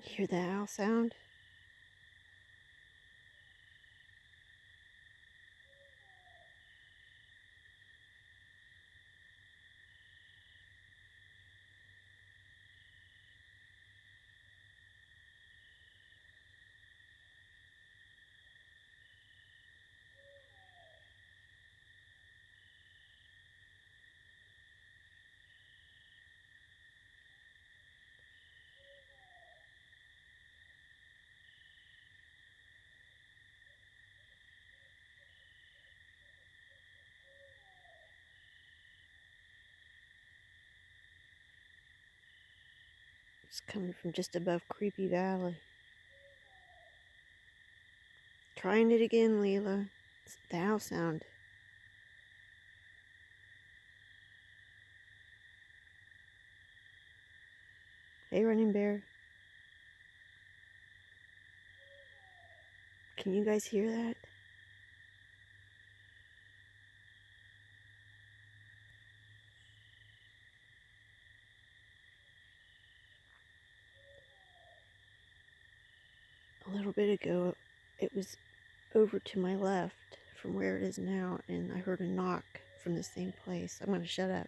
Hear the owl sound? It's coming from just above Creepy Valley. Trying it again, Leela. It's the owl sound. Hey, Running Bear. Can you guys hear that? A little bit ago, it was over to my left from where it is now, and I heard a knock from the same place. I'm going to shut up.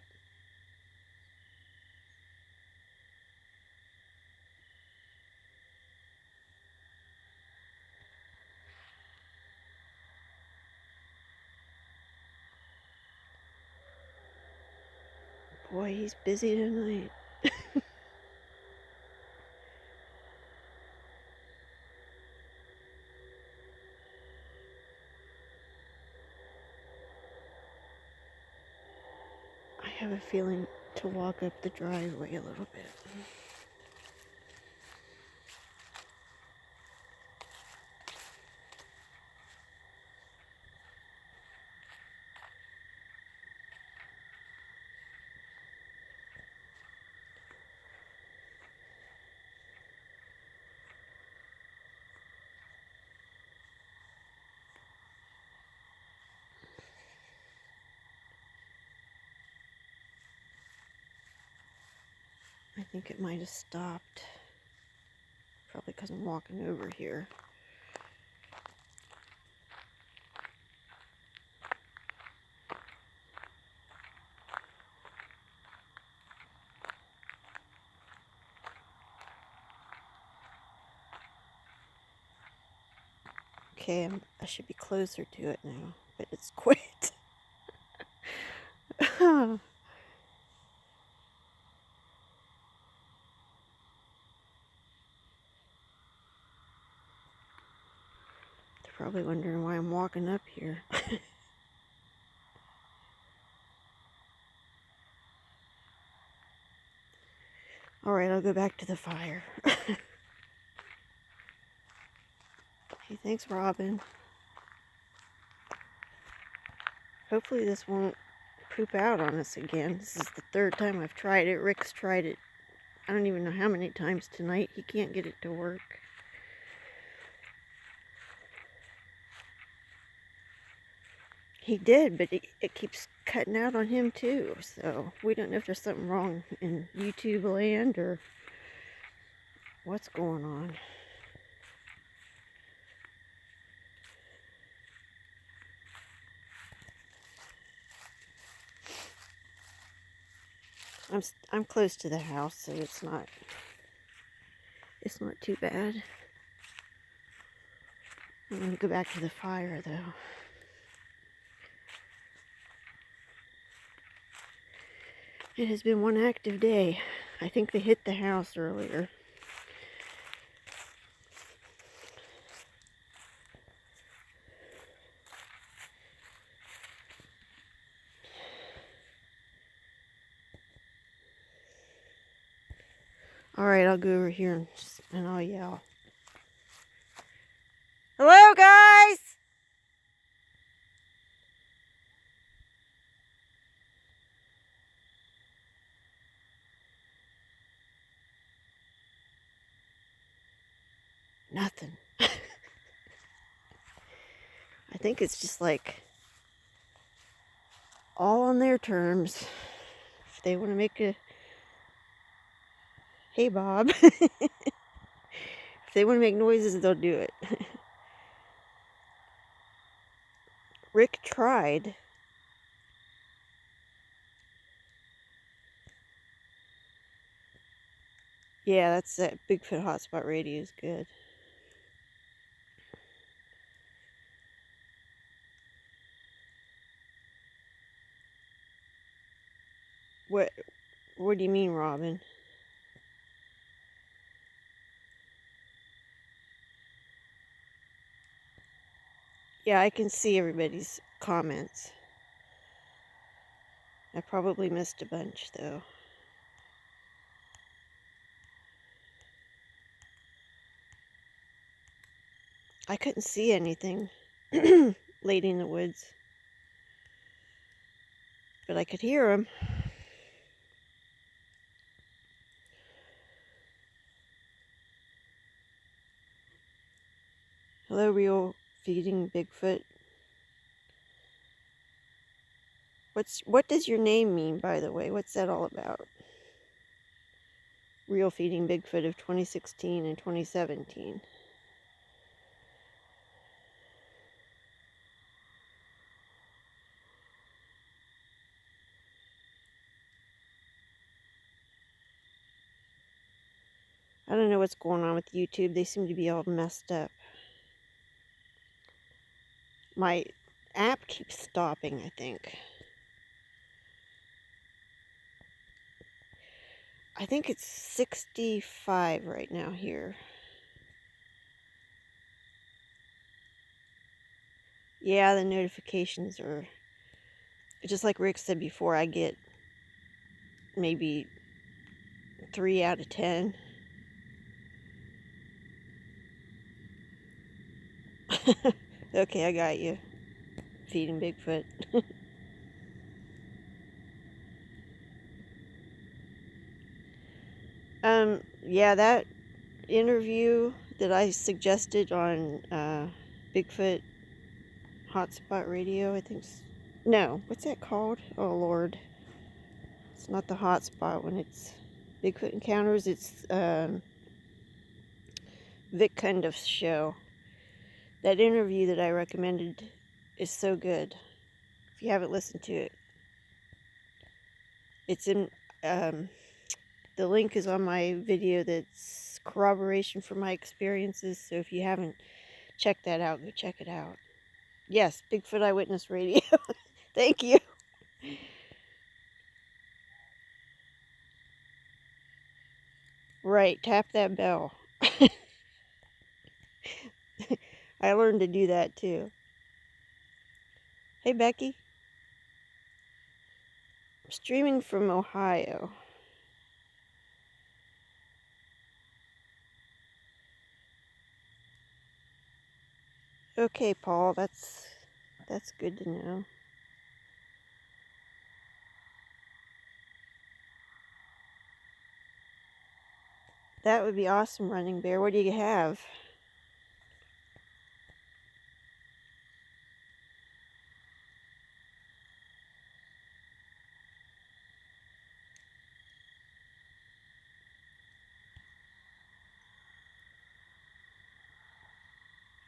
Boy, he's busy tonight. I have a feeling to walk up the driveway a little bit. I think it might have stopped. Probably because I'm walking over here. Okay, I should be closer to it now, but it's quit. They're probably wondering why I'm walking up here. Alright, I'll go back to the fire. Hey, thanks, Robin. Hopefully this won't poop out on us again. This is the third time I've tried it. Rick's tried it, I don't even know how many times tonight. He can't get it to work. He did, but it keeps cutting out on him too. So we don't know if there's something wrong in YouTube land or what's going on. I'm close to the house, so it's not too bad. I'm gonna go back to the fire though. It has been one active day. I think they hit the house earlier. Alright, I'll go over here and I'll yell. Hello, guys! Nothing. I think it's just like all on their terms. If they want to make a hey Bob. If they want to make noises, they'll do it. Rick tried. Yeah, that's that Bigfoot hotspot radio is good. What do you mean, Robin? Yeah, I can see everybody's comments. I probably missed a bunch, though. I couldn't see anything late in the woods, but I could hear them. Hello, real feeding Bigfoot. What does your name mean, by the way? What's that all about? Real feeding Bigfoot of 2016 and 2017. I don't know what's going on with YouTube. They seem to be all messed up. My app keeps stopping, I think. I think it's 65 right now here. Yeah, the notifications are... Just like Rick said before, I get maybe 3 out of 10. Okay, I got you. Feeding Bigfoot. Yeah, that interview that I suggested on Bigfoot Hotspot Radio, I think. No, what's that called? Oh, Lord. It's not the Hotspot when it's Bigfoot Encounters. It's Vic Cundiff's show. That interview that I recommended is so good. If you haven't listened to it, it's in... the link is on my video that's corroboration for my experiences, so if you haven't checked that out, go check it out. Yes, Bigfoot Eyewitness Radio. Thank you. Right, tap that bell. I learned to do that too. Hey, Becky. I'm streaming from Ohio. Okay, Paul, that's good to know. That would be awesome, Running Bear. What do you have?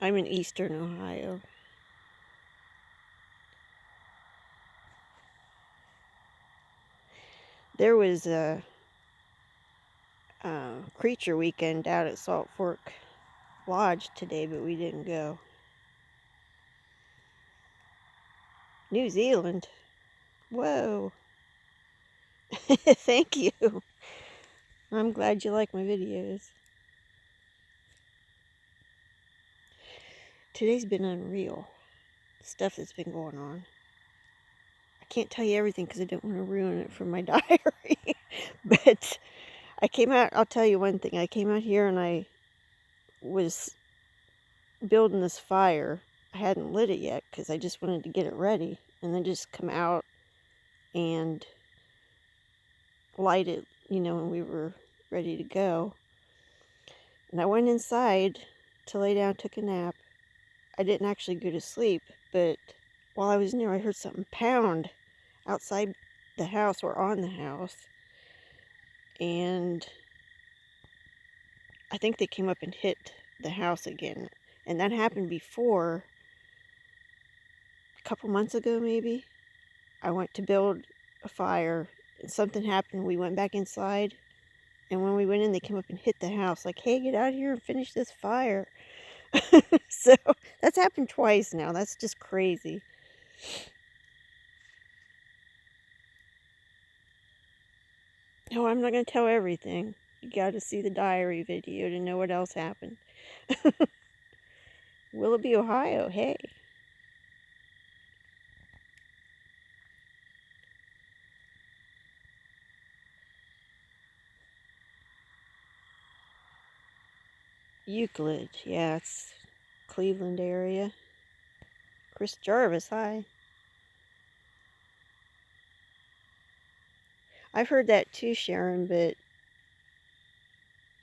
I'm in Eastern Ohio. There was a creature weekend out at Salt Fork Lodge today, but we didn't go. New Zealand? Whoa. Thank you. I'm glad you like my videos. Today's been unreal. Stuff that's been going on. I can't tell you everything because I don't want to ruin it from my diary. But I came out, I'll tell you one thing. I came out here and I was building this fire. I hadn't lit it yet because I just wanted to get it ready. And then just come out and light it, you know, when we were ready to go. And I went inside to lay down, took a nap. I didn't actually go to sleep, but while I was in there, I heard something pound outside the house or on the house. And I think they came up and hit the house again. And that happened before, a couple months ago maybe. I went to build a fire, and something happened. We went back inside, and when we went in, they came up and hit the house, like, hey, get out here and finish this fire. So that's happened twice now. That's just crazy. No, I'm not going to tell everything. You got to see the diary video to know what else happened. Willoughby, Ohio, hey. Euclid, yeah, it's Cleveland area. Chris Jarvis, hi. I've heard that too, Sharon, but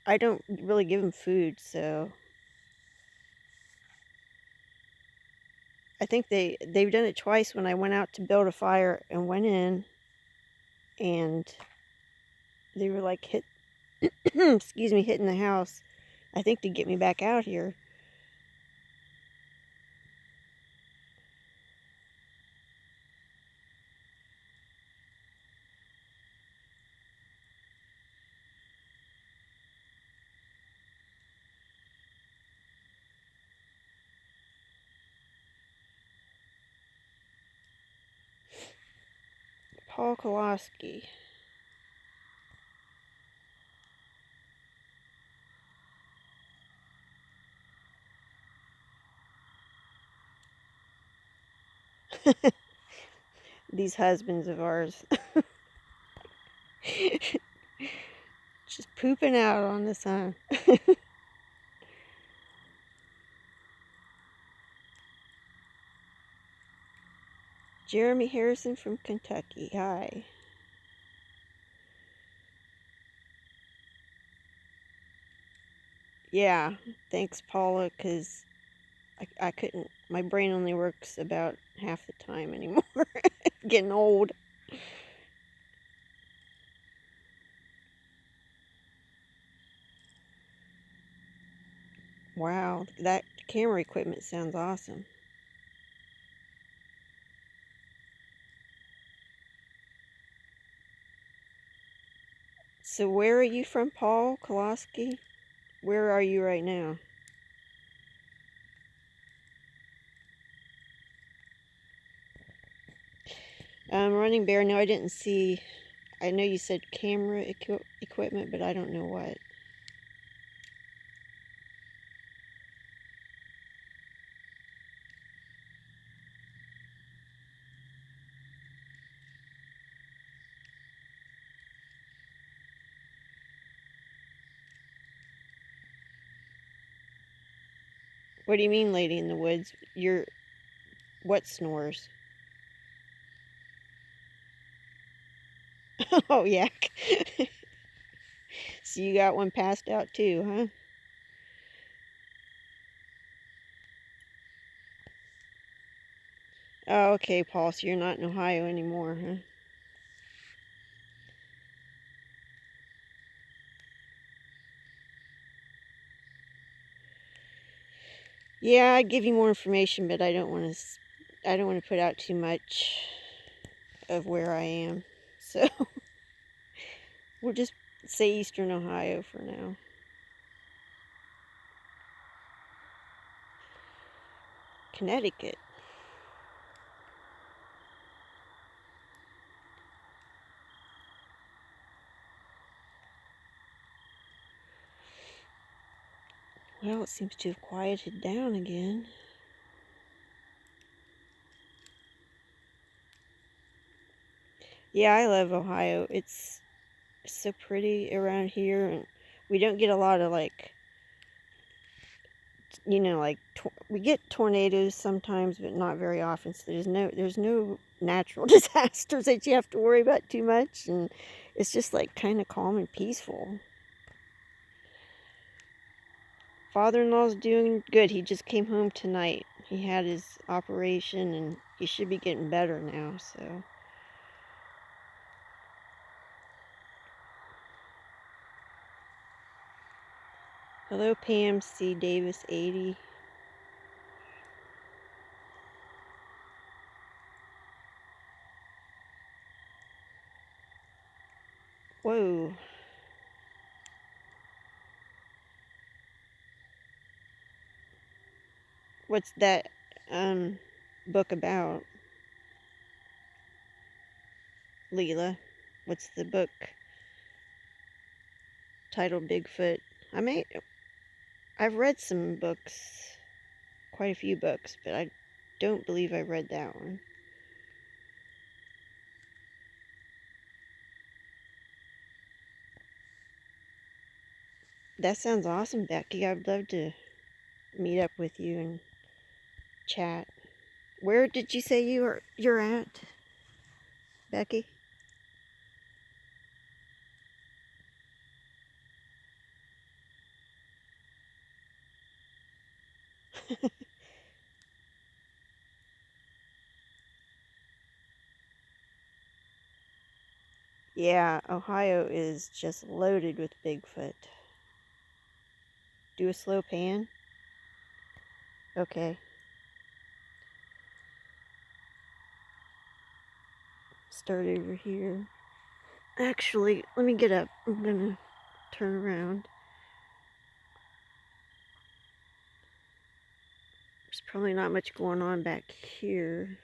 I don't really give them food, so I think they've done it twice when I went out to build a fire and went in, and they were like excuse me, hitting the house, I think to get me back out here. Paul Kowalski. These husbands of ours. Just pooping out on the sun. Jeremy Harrison from Kentucky, hi. Yeah, thanks, Paula, because I couldn't, my brain only works about half the time anymore. Getting old. Wow, that camera equipment sounds awesome. So where are you from, Paul Kowalski? Where are you right now? Running Bear, no, I didn't see. I know you said camera equipment, but I don't know what. What do you mean, Lady in the Woods? What snores? Oh, yeah. So you got one passed out too, huh? Oh, okay, Paul, so you're not in Ohio anymore, huh? Yeah, I'd give you more information, but I don't want to put out too much of where I am. So we'll just say Eastern Ohio for now. Connecticut. Well, it seems to have quieted down again. Yeah, I love Ohio. It's so pretty around here, and we don't get a lot of, like, you know, like, we get tornadoes sometimes, but not very often, so there's no natural disasters that you have to worry about too much, and it's just, like, kind of calm and peaceful. Father-in-law's doing good. He just came home tonight. He had his operation, and he should be getting better now, so. Hello, Pam C. Davis 80. Whoa. What's that book about? Leela, what's the book titled Bigfoot? I've read some books, quite a few books, but I don't believe I read that one. That sounds awesome, Becky. I'd love to meet up with you and chat. Where did you say you're at, Becky? Yeah, Ohio is just loaded with Bigfoot. Do a slow pan? Okay. Start over here. Actually, let me get up. I'm gonna turn around. There's probably not much going on back here.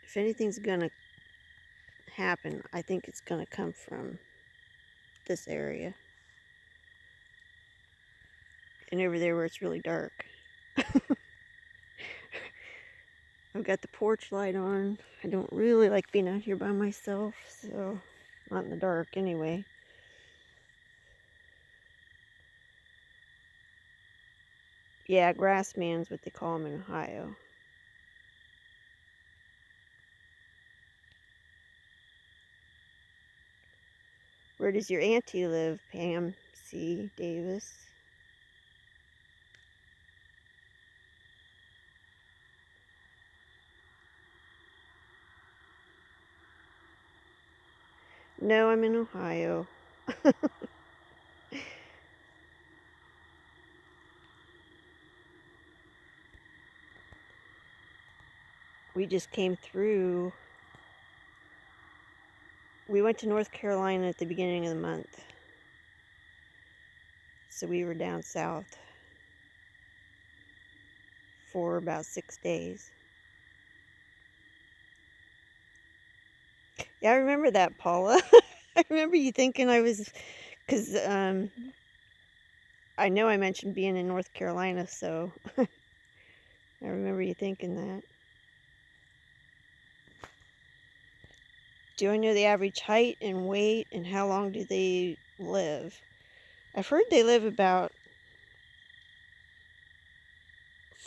If anything's gonna happen, I think it's gonna come from this area. And over there where it's really dark. I've got the porch light on. I don't really like being out here by myself, so not in the dark anyway. Yeah, grassman's what they call them in Ohio. Where does your auntie live, Pam C. Davis? No, I'm in Ohio. We just came through. We went to North Carolina at the beginning of the month. So we were down south for about 6 days. Yeah, I remember that, Paula. I remember you thinking I was, because I know I mentioned being in North Carolina, so I remember you thinking that. Do I know the average height and weight and how long do they live? I've heard they live about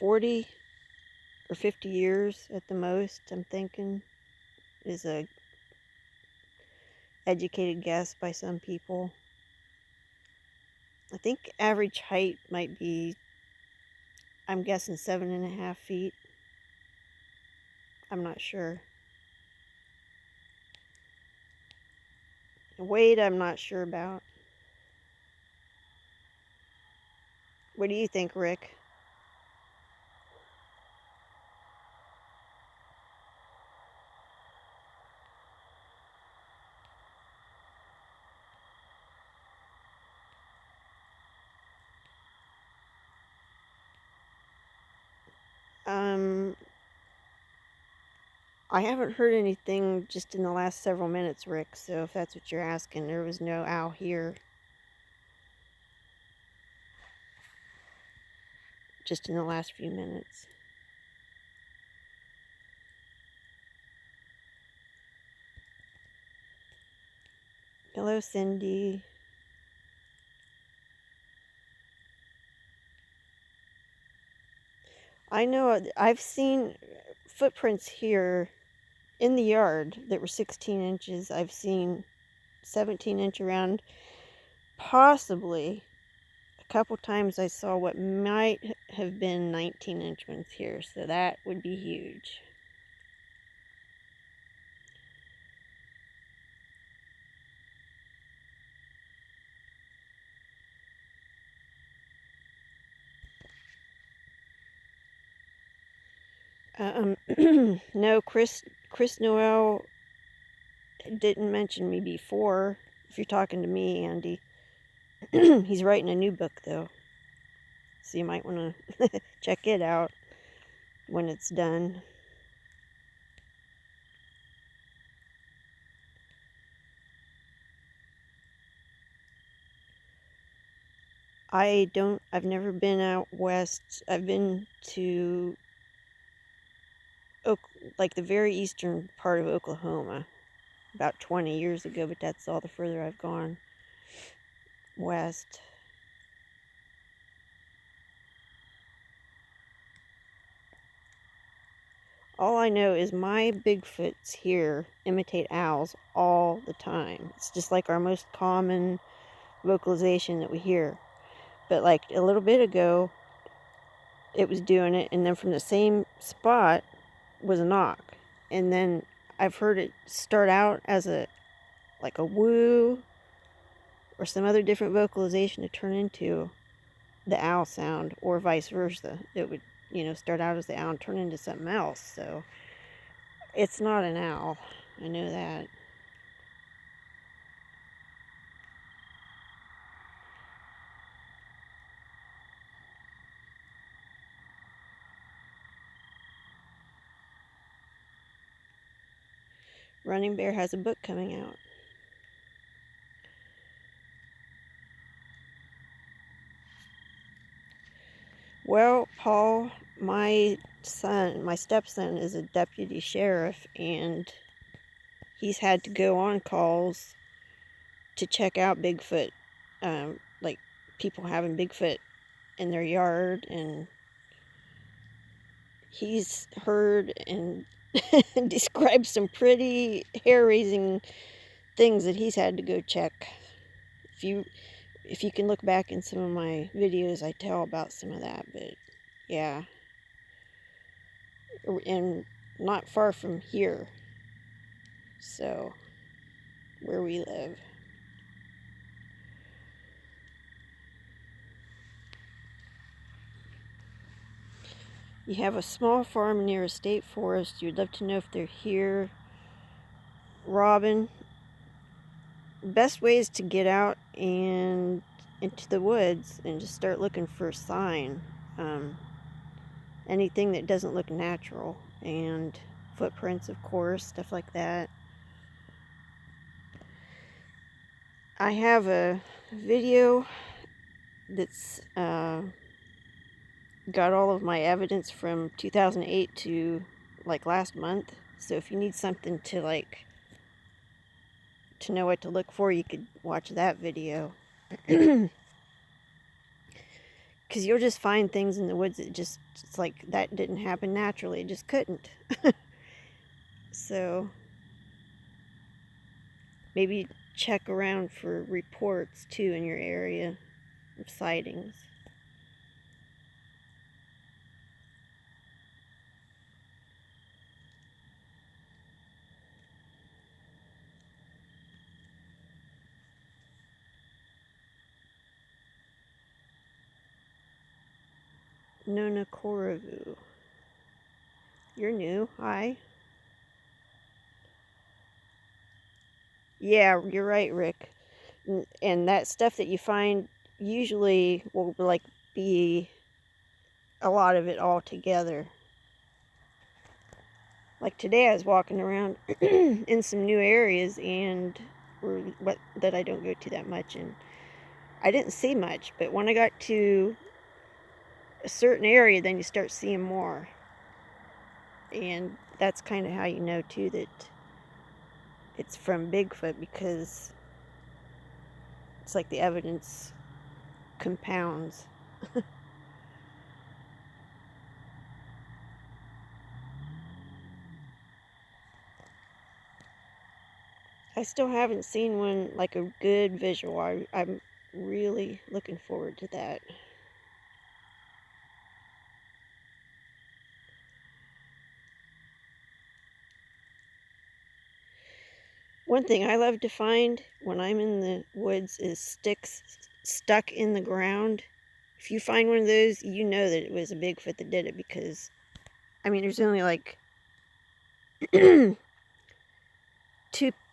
40 or 50 years at the most, I'm thinking, is a educated guess by some people. I think average height might be, I'm guessing 7.5 feet. I'm not sure. Weight, I'm not sure about. What do you think, Rick? I haven't heard anything just in the last several minutes, Rick, so if that's what you're asking, there was no owl here. Just in the last few minutes. Hello, Cindy. I know I've seen footprints here in the yard that were 16 inches. I've seen 17-inch around. Possibly a couple times I saw what might have been 19-inch ones here, so that would be huge. No, Chris Noel didn't mention me before, if you're talking to me, Andy. He's writing a new book, though, so you might want to check it out when it's done. I've never been out west. I've been to like the very eastern part of Oklahoma about 20 years ago, but that's all the further I've gone west. All I know is my Bigfoots here imitate owls all the time. It's just like our most common vocalization that we hear. But like a little bit ago, it was doing it, and then from the same spot was a knock. And then I've heard it start out as like a woo or some other different vocalization to turn into the owl sound, or vice versa. It would, start out as the owl and turn into something else. So it's not an owl. I know that. Running Bear has a book coming out. Well, Paul, my stepson is a deputy sheriff, and he's had to go on calls to check out Bigfoot, like people having Bigfoot in their yard, and he's heard and described some pretty hair-raising things that he's had to go check. If you can look back in some of my videos, I tell about some of that, but yeah. And not far from here, so where we live. You have a small farm near a state forest. You'd love to know if they're here. Robin, best way is to get out and into the woods and just start looking for a sign. Anything that doesn't look natural, and footprints, of course, stuff like that. I have a video that's got all of my evidence from 2008 to like last month. So if you need something to know what to look for, you could watch that video. Because you'll just find things in the woods that it's like that didn't happen naturally. It just couldn't. So maybe check around for reports too in your area of sightings. Nona Koravu. You're new. Hi. Yeah, you're right, Rick. And that stuff that you find usually will be a lot of it all together. Like today I was walking around in some new areas that I don't go to that much, and I didn't see much, but when I got to a certain area, then you start seeing more. And that's kind of how you know too that it's from Bigfoot, because it's like the evidence compounds. I still haven't seen one, like a good visual. I'm really looking forward to that. One thing I love to find when I'm in the woods is sticks stuck in the ground. If you find one of those, you know that it was a Bigfoot that did it, because, I mean, there's only like 2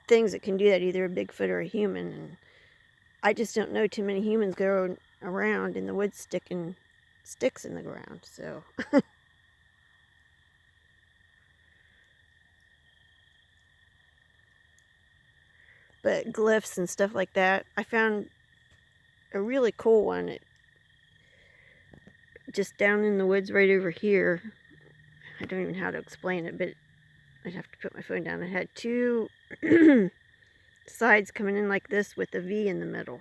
things that can do that, either a Bigfoot or a human, and I just don't know too many humans go around in the woods sticking sticks in the ground, so. But glyphs and stuff like that, I found a really cool one just down in the woods right over here. I don't even know how to explain it, but I'd have to put my phone down. It had 2 sides coming in like this with a V in the middle.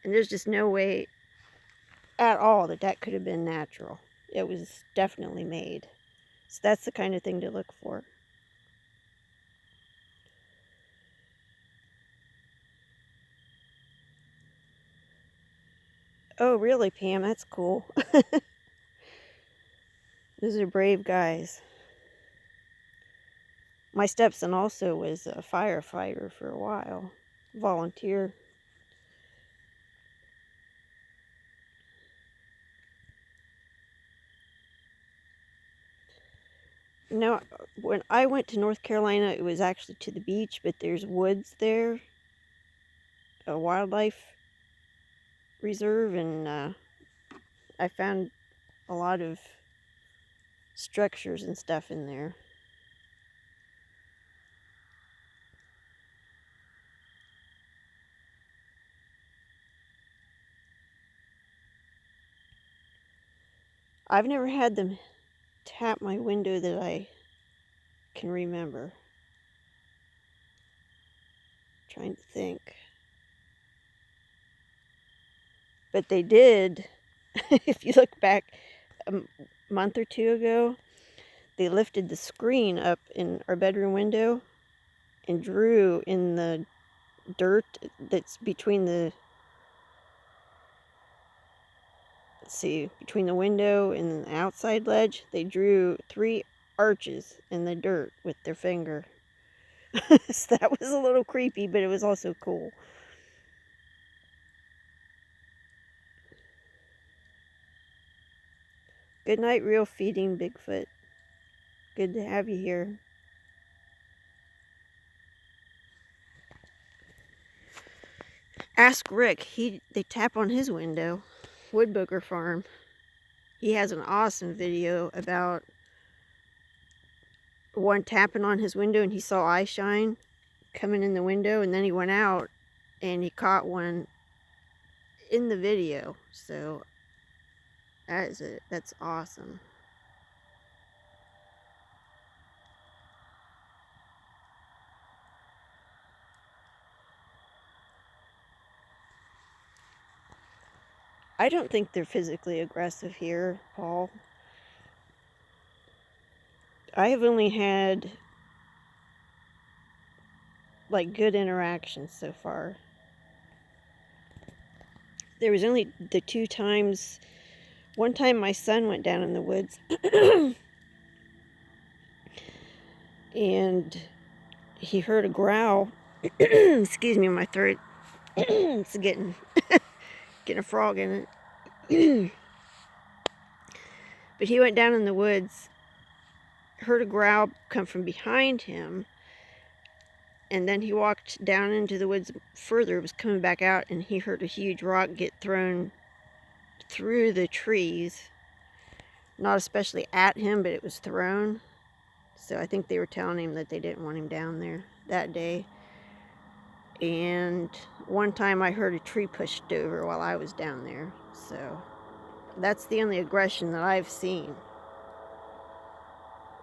And there's just no way at all that that could have been natural. It was definitely made. So that's the kind of thing to look for. Oh, really, Pam? That's cool. Those are brave guys. My stepson also was a firefighter for a while. Volunteer. No, when I went to North Carolina, it was actually to the beach, but there's woods there, a wildlife reserve, and I found a lot of structures and stuff in there. I've never had them tap my window that I can remember. Trying to think. But they did. If you look back a month or 2 ago, they lifted the screen up in our bedroom window and drew in the dirt that's between the, let's see, between the window and the outside ledge. They drew 3 arches in the dirt with their finger. So that was a little creepy, but it was also cool. Good night, Real Feeding Bigfoot. Good to have you here. Ask Rick. They tap on his window. Woodbooker Farm. He has an awesome video about one tapping on his window, and he saw eye shine coming in the window, and then he went out and he caught one in the video. So that's awesome. I don't think they're physically aggressive here, Paul. I have only had like good interactions so far. There was only the 2 times. One time my son went down in the woods and he heard a growl. Excuse me, my throat. It's getting a frog in it. But he went down in the woods, heard a growl come from behind him, and then he walked down into the woods further. It was coming back out, and he heard a huge rock get thrown through the trees. Not especially at him, but it was thrown. So I think they were telling him that they didn't want him down there that day. And one time I heard a tree pushed over while I was down there. So that's the only aggression that I've seen.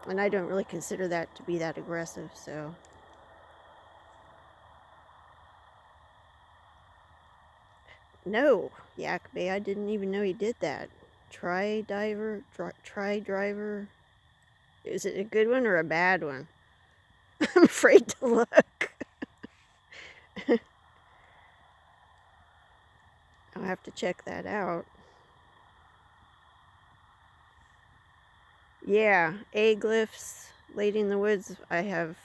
And I don't really consider that to be that aggressive, so. No, Yak Bay, I didn't even know he did that. Try driver. Is it a good one or a bad one? I'm afraid to look. I'll have to check that out. Yeah, aglyphs, Lady in the Woods. I have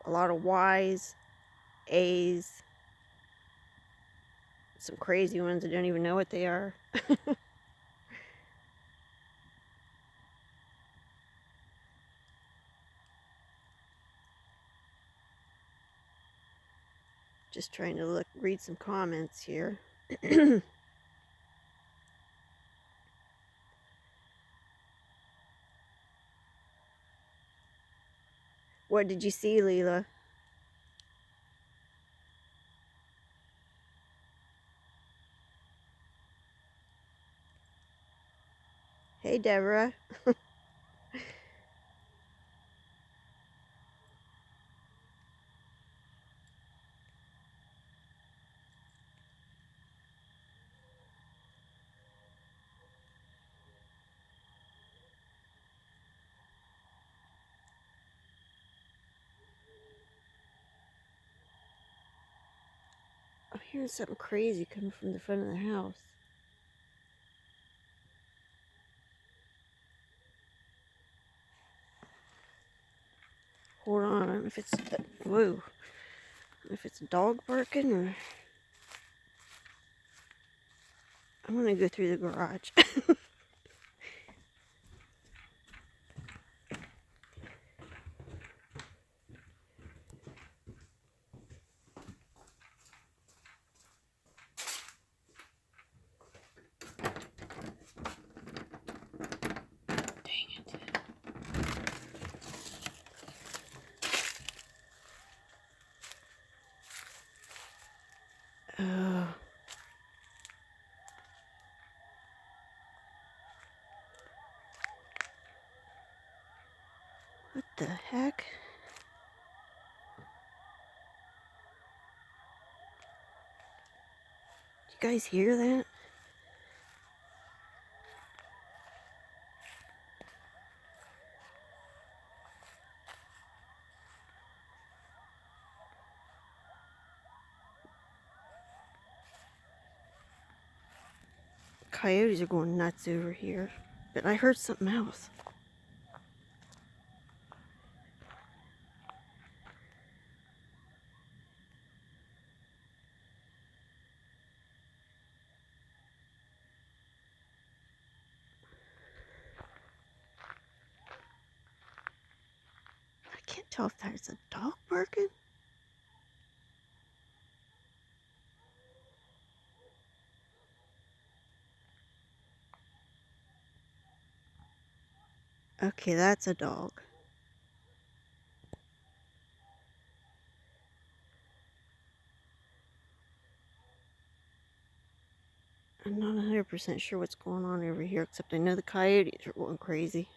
A lot of Y's, A's, some crazy ones I don't even know what they are. Just trying to read some comments here. What did you see, Leela? Hey, Deborah. I'm hearing something crazy coming from the front of the house. Hold on, I don't know if it's whoa. I don't know if it's a dog barking or I'm gonna go through the garage. Dang it. What the heck? You guys hear that? Coyotes are going nuts over here. But I heard something else. I can't tell if that's a dog barking. Okay, that's a dog. I'm not 100% sure what's going on over here, except I know the coyotes are going crazy.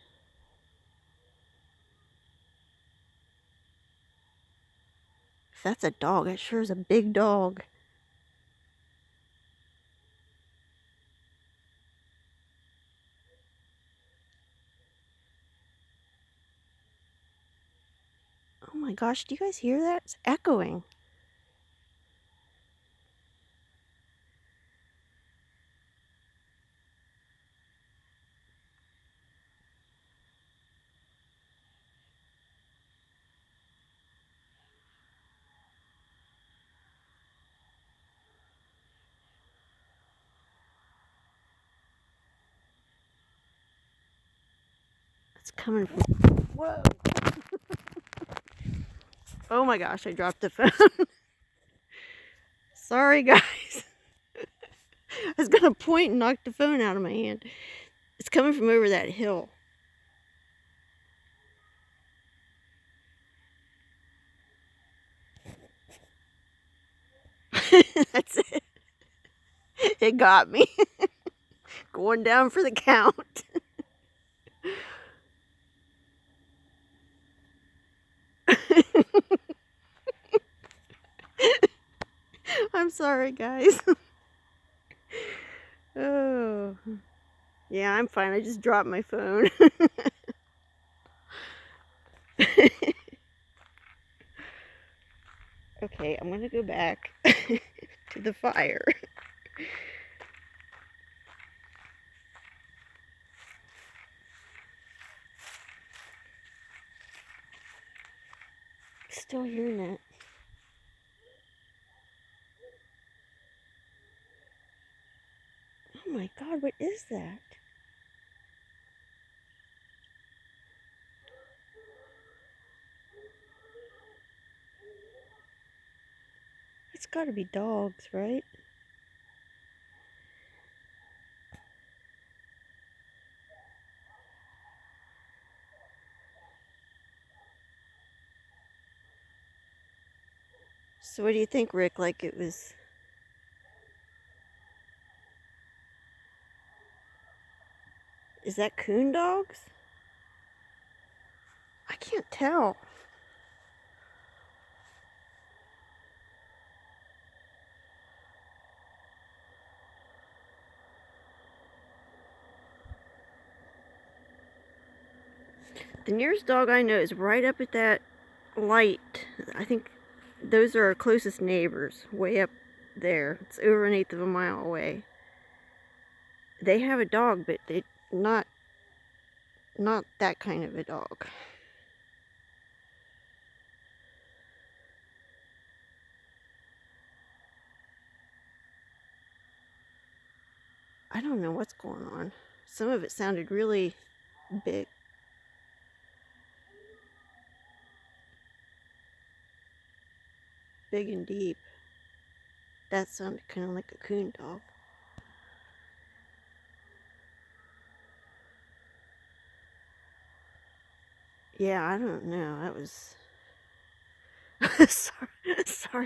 If that's a dog, it sure is a big dog. Oh my gosh, do you guys hear that? It's echoing. It's coming from... Whoa! Oh my gosh, I dropped the phone. Sorry, guys. I was gonna point and knock the phone out of my hand. It's coming from over that hill. That's it. It got me. Going down for the count. I'm sorry, guys. Oh. Yeah, I'm fine. I just dropped my phone. Okay, I'm gonna go back to the fire. still hearing that. Oh my God, what is that? It's gotta be dogs, right? So what do you think, Rick? Like it was... Is that coon dogs? I can't tell. The nearest dog I know is right up at that light. I think those are our closest neighbors, way up there. It's over 1/8 of a mile away. They have a dog, but they not that kind of a dog. I don't know what's going on. Some of it sounded really big. Big and deep. That sounded kind of like a coon dog. Yeah, I don't know. That was... sorry.